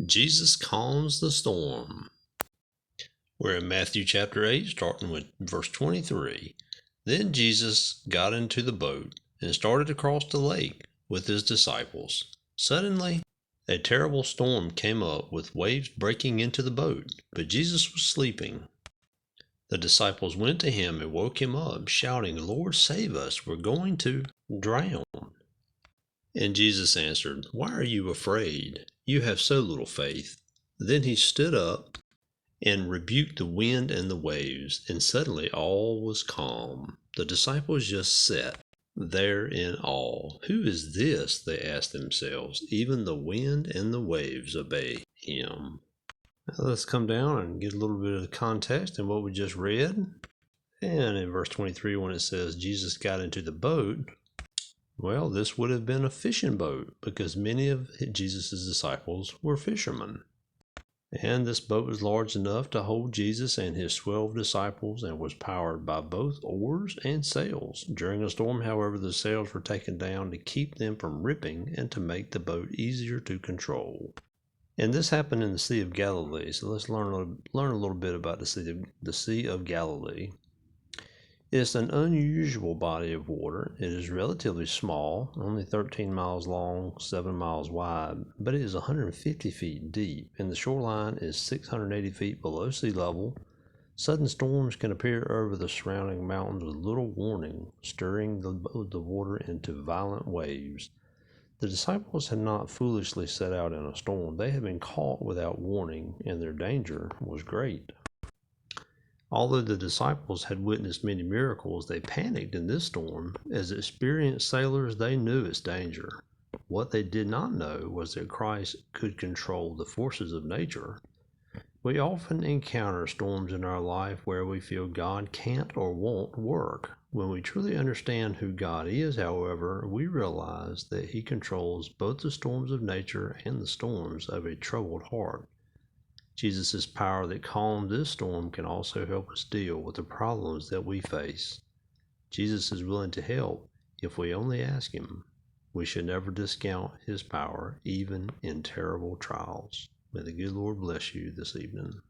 Jesus calms the storm. We're in Matthew chapter 8, starting with verse 23. Then Jesus got into the boat and started across the lake with his disciples. Suddenly, a terrible storm came up with waves breaking into the boat, but Jesus was sleeping. The disciples went to him and woke him up, shouting, "Lord, save us, we're going to drown." And Jesus answered, "Why are you afraid? You have so little faith." Then he stood up and rebuked the wind and the waves, and suddenly all was calm. The disciples just sat there in awe. "Who is this?" they asked themselves. "Even the wind and the waves obey him." Now let's come down and get a little bit of the context in what we just read. And in verse 23, when it says Jesus got into the boat, well, this would have been a fishing boat because many of Jesus' disciples were fishermen. And this boat was large enough to hold Jesus and his 12 disciples and was powered by both oars and sails. During a storm, however, the sails were taken down to keep them from ripping and to make the boat easier to control. And this happened in the Sea of Galilee. So let's learn a little bit about the Sea of Galilee. It's an unusual body of water. It is relatively small, only 13 miles long, 7 miles wide, but it is 150 feet deep, and the shoreline is 680 feet below sea level. Sudden storms can appear over the surrounding mountains with little warning, stirring the water into violent waves. The disciples had not foolishly set out in a storm. They had been caught without warning, and their danger was great. Although the disciples had witnessed many miracles, they panicked in this storm. As experienced sailors, they knew its danger. What they did not know was that Christ could control the forces of nature. We often encounter storms in our life where we feel God can't or won't work. When we truly understand who God is, however, we realize that He controls both the storms of nature and the storms of a troubled heart. Jesus' power that calmed this storm can also help us deal with the problems that we face. Jesus is willing to help if we only ask Him. We should never discount His power, even in terrible trials. May the good Lord bless you this evening.